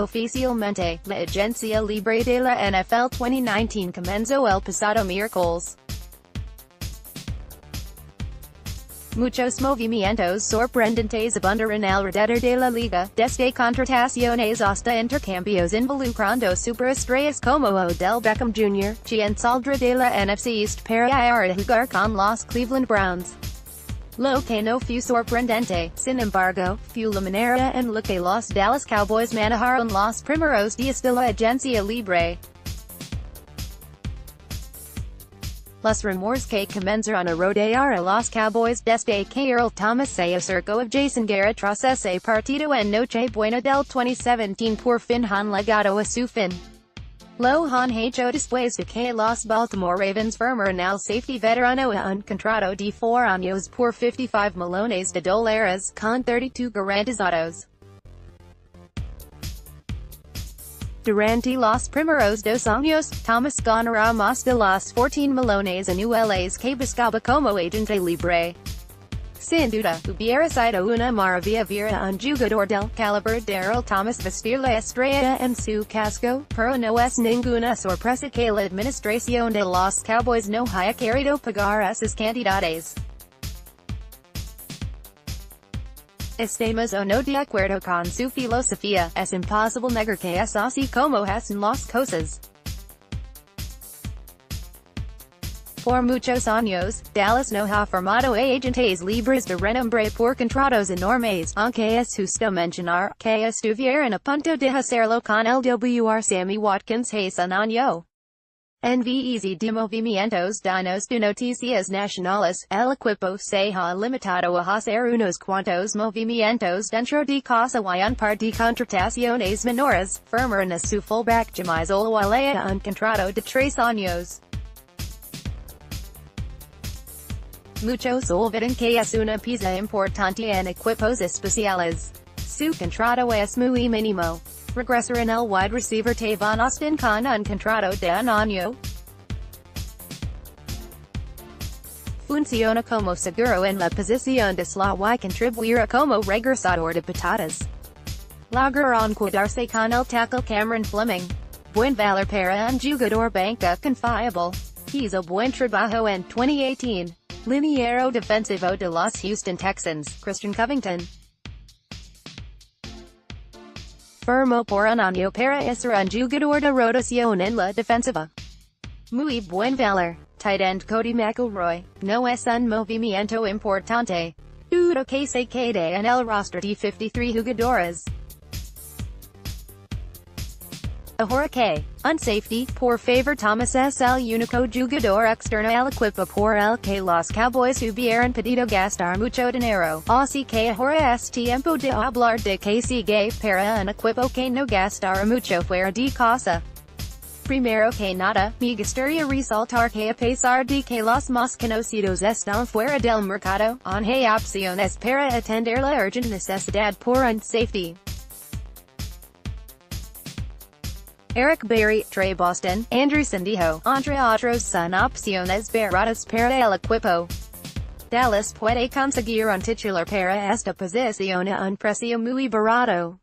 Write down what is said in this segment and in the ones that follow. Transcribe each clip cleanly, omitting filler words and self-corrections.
Oficialmente, la Agencia Libre de la NFL 2019 comenzó el pasado miércoles. Muchos movimientos sorprendentes abundaron alrededor de la liga, desde contrataciones hasta intercambios involucrando superestrellas como Odell Beckham Jr, quien saldrá de la NFC East para ir a jugar con los Cleveland Browns. Lo que no fue sorprendente, sin embargo, fue la manera en la que los Dallas Cowboys manejaron los primeros días de la Agencia Libre. Los rumores que comenzaron a rodear a los Cowboys desde que Earl Thomas se acercó a Jason Garrett tras ese partido en Nochebuena del 2017 por fin han llegado a su fin. Lo han hecho después de que los Baltimore Ravens firmaron al safety veterano a un contrato de 4 años por $55 millones, con 32 garantizados. Durante los primeros 2 años, Thomas ganará más de los 14 millones anuales que buscaba como agente libre. Sin duda, hubiera sido una maravilla ver a un jugador del calibre de Earl Thomas vestir la estrella en su casco, pero no es ninguna sorpresa que la administración de los Cowboys no haya querido pagar esas cantidades. Estamos o no de acuerdo con su filosofía, es imposible negar que es así como hacen las cosas. Por muchos años, Dallas no ha formado agentes libres de renombre por contratos enormes, aunque es justo mencionar que estuvieron a punto de hacerlo con el Wr. Sammy Watkins hace un año. En vez de movimientos danos de noticias nacionales, el equipo se ha limitado a hacer unos cuantos movimientos dentro de casa y un par de contrataciones menores, firmaron a su fullback James Olawale a un contrato de 3 años. Muchos olvidan que es una pieza importante en equipos especiales. Su contrato es muy mínimo. Regresar en el wide receiver Tavon Austin con un contrato de 1 año. Funciona como seguro en la posición de slot y contribuirá como regresador de patadas. Lograron quedarse con el tackle Cameron Fleming. Buen valor para un jugador banca confiable. Hizo buen trabajo en 2018. Liniero defensivo de los Houston Texans, Christian Covington. Firmó por 1 año para ser un jugador de rotación en la defensiva. Muy buen valor. Tight end Cody McElroy, no es un movimiento importante. Dudo que se quede en el roster de 53 jugadores. Ahora que, un safety, por favor Thomas es el único jugador externo al equipo por el que los Cowboys hubieran pedido gastar mucho dinero, así que ahora es tiempo de hablar de Qué Sigue para un equipo que no gastará mucho fuera de casa. Primero que nada, me gustaría resaltar que a pesar de que los más conocidos están fuera del mercado, aún hay opciones para atender la urgente necesidad por un safety. Eric Berry, Trey Boston, Andrew Sandijo, entre otros son opciones baratas para el equipo. Dallas puede conseguir un titular para esta posición a un precio muy barato.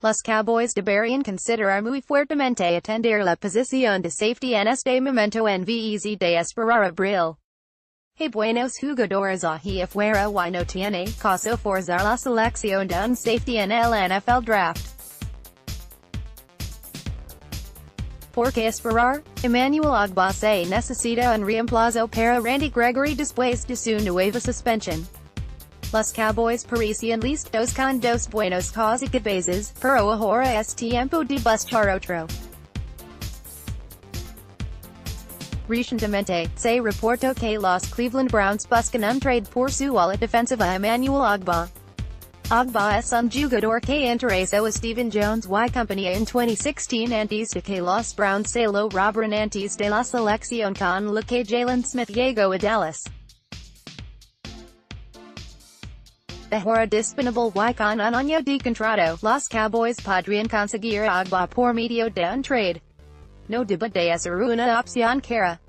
Los Cowboys deberían considerar muy fuertemente atender la posición de safety en este momento en vez de esperar abril. Hay buenos jugadores ahí afuera y no tiene caso forzar la selección de un safety en el NFL Draft. ¿Por qué esperar? Emmanuel Ogbah se necesita un reemplazo para Randy Gregory después de su nueva suspensión. Los Cowboys parecían listos con 2 buenos cazacabeces, pero ahora es tiempo de buscar otro. Recientemente, se reportó que los Cleveland Browns buscan un trade por su ala defensiva Emmanuel Ogbah. Ogbah es un jugador que interesó a Stephen Jones y compañía en 2016 antes de que los Browns se lo robaran antes de la selección con la que Jalen Smith llegó a Dallas. Ahora disponible y con un año de contrato, los Cowboys podrían conseguir a Ogbah por medio de un trade. No debe de ser una opción cara.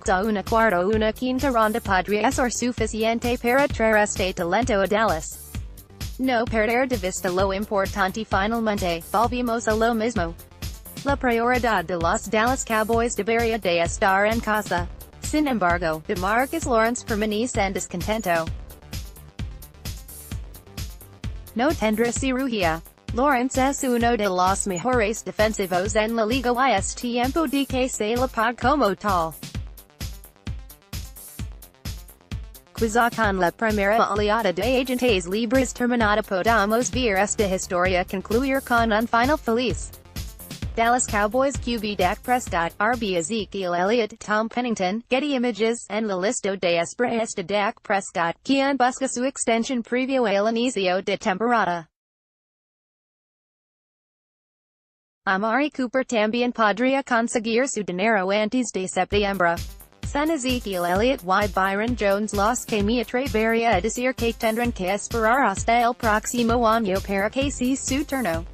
Sa una cuarto una quinta ronda podría ser suficiente para traer este talento a Dallas. No perder de vista lo importante finalmente, volvemos a lo mismo. La prioridad de los Dallas Cowboys debería de estar en casa. Sin embargo, DeMarcus Lawrence permanece en descontento. No tendrá cirugía. Lawrence es uno de los mejores defensivos en la liga y es tiempo de que se le pague como tal. Quizá con la primera oleada de agentes libres terminada podamos ver esta historia concluir con un final feliz. Dallas Cowboys QB Dak Prescott, RB Ezekiel Elliott, Tom Pennington, Getty Images, en la lista de espera de Dak Prescott, quien busca su extensión previo al inicio de temporada. Amari Cooper también podría conseguir su dinero antes de septiembre. San Ezekiel Elliott y Byron Jones los que me atrevería a decir que tendrán que esperar hasta el próximo año para que sea su turno.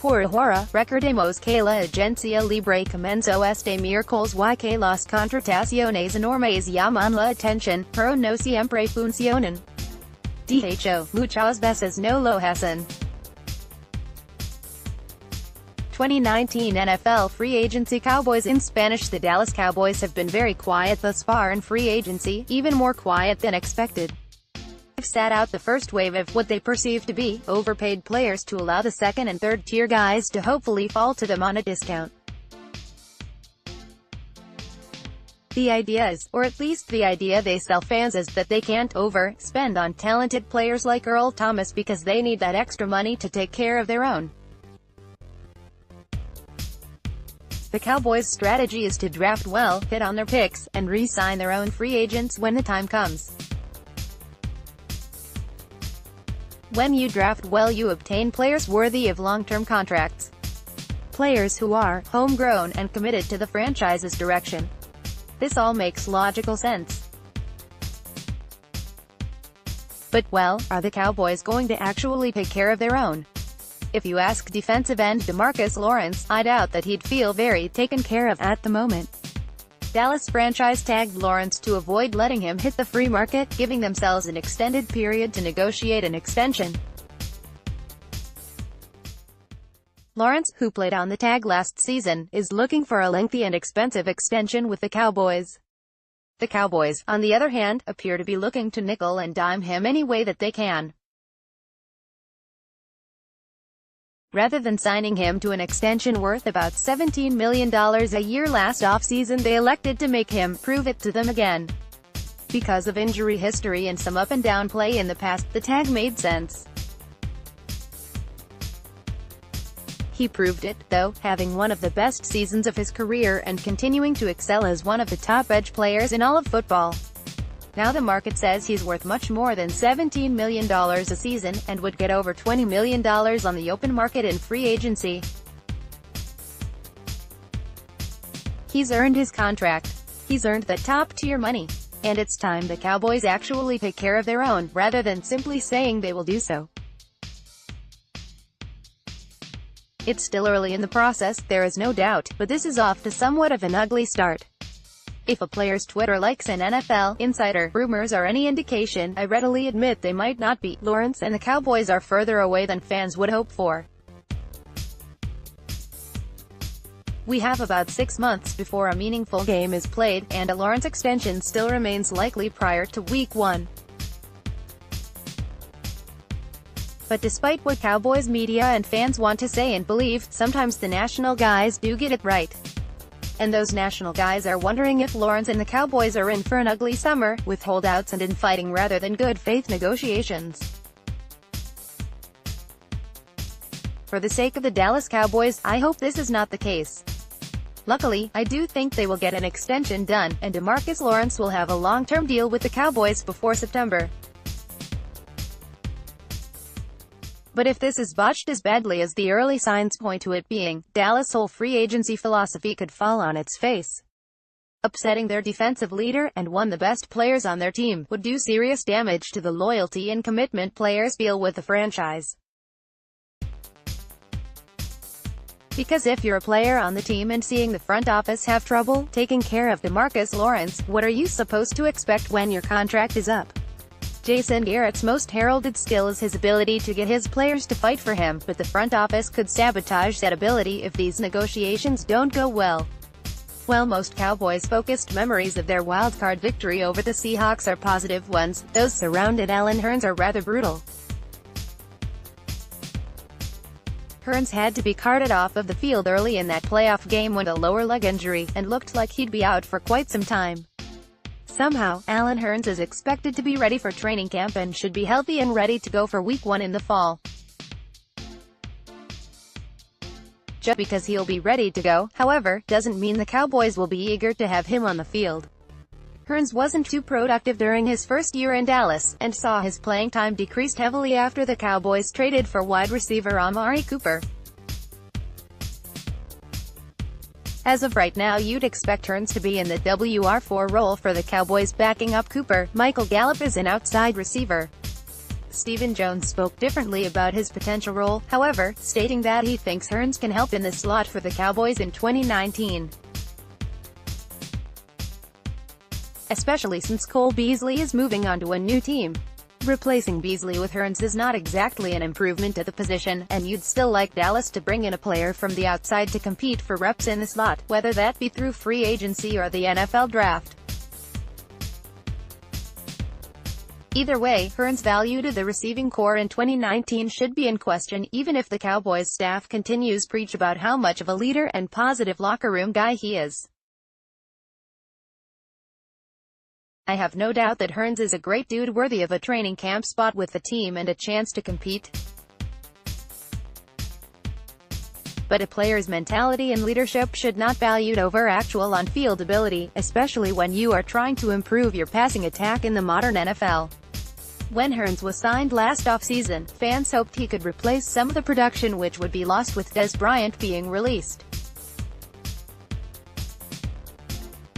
Por ahora, recordemos que la Agencia Libre comenzó este miércoles y que las contrataciones enormes llaman la atención, pero no siempre funcionan. De hecho, muchas veces no lo hacen. 2019 NFL Free Agency Cowboys. In Spanish, the Dallas Cowboys have been very quiet thus far in free agency, even more quiet than expected. They've sat out the first wave of what they perceive to be overpaid players to allow the second and third tier guys to hopefully fall to them on a discount. The idea is, or at least the idea they sell fans is, that they can't overspend on talented players like Earl Thomas because they need that extra money to take care of their own. The Cowboys' strategy is to draft well, hit on their picks, and re-sign their own free agents when the time comes. When you draft well, you obtain players worthy of long-term contracts. Players who are homegrown and committed to the franchise's direction. This all makes logical sense. But, well, are the Cowboys going to actually take care of their own? If you ask defensive end DeMarcus Lawrence, I doubt that he'd feel very taken care of at the moment. Dallas franchise tagged Lawrence to avoid letting him hit the free market, giving themselves an extended period to negotiate an extension. Lawrence, who played on the tag last season, is looking for a lengthy and expensive extension with the Cowboys. The Cowboys, on the other hand, appear to be looking to nickel and dime him any way that they can. Rather than signing him to an extension worth about $17 million a year last offseason, they elected to make him prove it to them again. Because of injury history and some up-and-down play in the past, the tag made sense. He proved it, though, having one of the best seasons of his career and continuing to excel as one of the top edge players in all of football. Now the market says he's worth much more than $17 million a season, and would get over $20 million on the open market in free agency. He's earned his contract. He's earned that top-tier money. And it's time the Cowboys actually take care of their own, rather than simply saying they will do so. It's still early in the process, there is no doubt, but this is off to somewhat of an ugly start. If a player's Twitter likes an NFL insider rumors are any indication, I readily admit they might not be. Lawrence and the Cowboys are further away than fans would hope for. We have about 6 months before a meaningful game is played, and a Lawrence extension still remains likely prior to Week 1. But despite what Cowboys media and fans want to say and believe, sometimes the national guys do get it right. And those national guys are wondering if Lawrence and the Cowboys are in for an ugly summer, with holdouts and infighting rather than good faith negotiations. For the sake of the Dallas Cowboys, I hope this is not the case. Luckily, I do think they will get an extension done, and DeMarcus Lawrence will have a long-term deal with the Cowboys before September. But if this is botched as badly as the early signs point to it being, Dallas' whole free agency philosophy could fall on its face. Upsetting their defensive leader, and one of the best players on their team, would do serious damage to the loyalty and commitment players feel with the franchise. Because if you're a player on the team and seeing the front office have trouble taking care of DeMarcus Lawrence, what are you supposed to expect when your contract is up? Jason Garrett's most heralded skill is his ability to get his players to fight for him, but the front office could sabotage that ability if these negotiations don't go well. While most Cowboys-focused memories of their wildcard victory over the Seahawks are positive ones, those surrounding Allen Hurns are rather brutal. Hurns had to be carted off of the field early in that playoff game with a lower leg injury, and looked like he'd be out for quite some time. Somehow, Allen Hurns is expected to be ready for training camp and should be healthy and ready to go for Week 1 in the fall. Just because he'll be ready to go, however, doesn't mean the Cowboys will be eager to have him on the field. Hurns wasn't too productive during his first year in Dallas, and saw his playing time decreased heavily after the Cowboys traded for wide receiver Amari Cooper. As of right now, you'd expect Hurns to be in the WR4 role for the Cowboys backing up Cooper. Michael Gallup is an outside receiver. Stephen Jones spoke differently about his potential role, however, stating that he thinks Hurns can help in the slot for the Cowboys in 2019. Especially since Cole Beasley is moving on to a new team. Replacing Beasley with Hurns is not exactly an improvement at the position, and you'd still like Dallas to bring in a player from the outside to compete for reps in the slot, whether that be through free agency or the NFL draft. Either way, Hurns' value to the receiving corps in 2019 should be in question, even if the Cowboys staff continues to preach about how much of a leader and positive locker room guy he is. I have no doubt that Hurns is a great dude worthy of a training camp spot with the team and a chance to compete. But a player's mentality and leadership should not be valued over actual on-field ability, especially when you are trying to improve your passing attack in the modern NFL. When Hurns was signed last offseason, fans hoped he could replace some of the production which would be lost with Dez Bryant being released.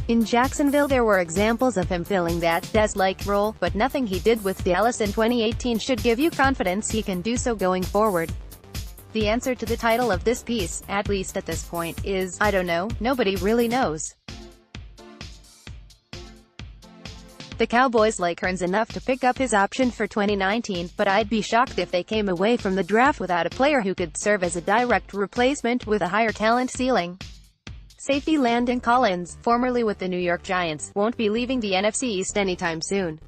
In Jacksonville there were examples of him filling that Dez-like role, but nothing he did with Dallas in 2018 should give you confidence he can do so going forward. The answer to the title of this piece, at least at this point, is, I don't know, nobody really knows. The Cowboys like Hurns enough to pick up his option for 2019, but I'd be shocked if they came away from the draft without a player who could serve as a direct replacement with a higher talent ceiling. Safety Landon Collins, formerly with the New York Giants, won't be leaving the NFC East anytime soon.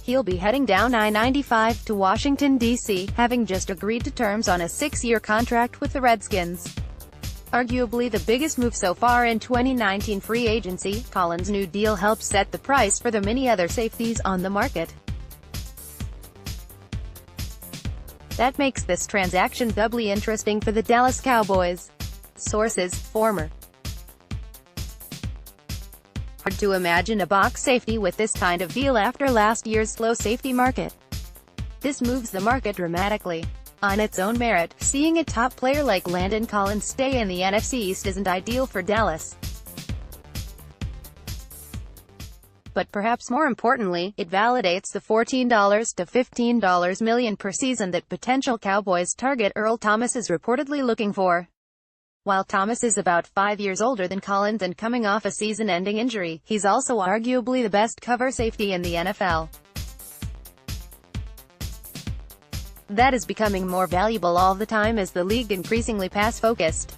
He'll be heading down I-95 to Washington, D.C., having just agreed to terms on a 6-year contract with the Redskins. Arguably the biggest move so far in 2019 free agency, Collins' new deal helps set the price for the many other safeties on the market. That makes this transaction doubly interesting for the Dallas Cowboys. Sources: former. Hard to imagine a box safety with this kind of deal after last year's slow safety market. This moves the market dramatically. On its own merit, seeing a top player like Landon Collins stay in the NFC East isn't ideal for Dallas. But perhaps more importantly, it validates the $14 to $15 million per season that potential Cowboys target Earl Thomas is reportedly looking for. While Thomas is about 5 years older than Collins and coming off a season-ending injury, he's also arguably the best cover safety in the NFL. That is becoming more valuable all the time as the league increasingly pass-focused.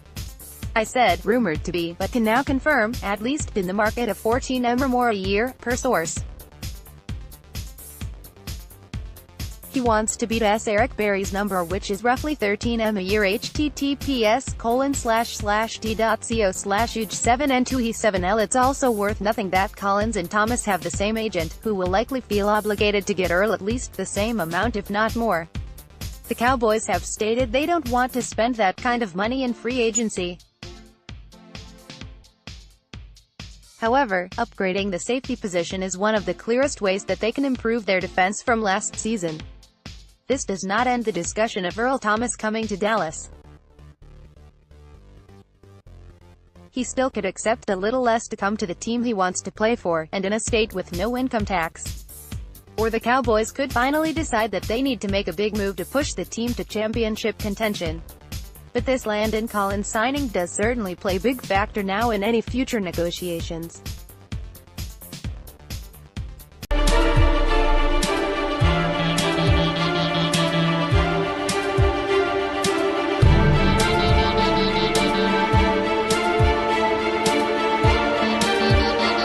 I said rumored to be, but can now confirm, at least in the market of $14 or more a year, per source. He wants to beat Eric Berry's number, which is roughly $13 a year. https://t.co/uge7n2he7l. It's also worth nothing that Collins and Thomas have the same agent, who will likely feel obligated to get Earl at least the same amount if not more. The Cowboys have stated they don't want to spend that kind of money in free agency. However, upgrading the safety position is one of the clearest ways that they can improve their defense from last season. This does not end the discussion of Earl Thomas coming to Dallas. He still could accept a little less to come to the team he wants to play for, and in a state with no income tax. Or the Cowboys could finally decide that they need to make a big move to push the team to championship contention. But this Landon Collins signing does certainly play a big factor now in any future negotiations.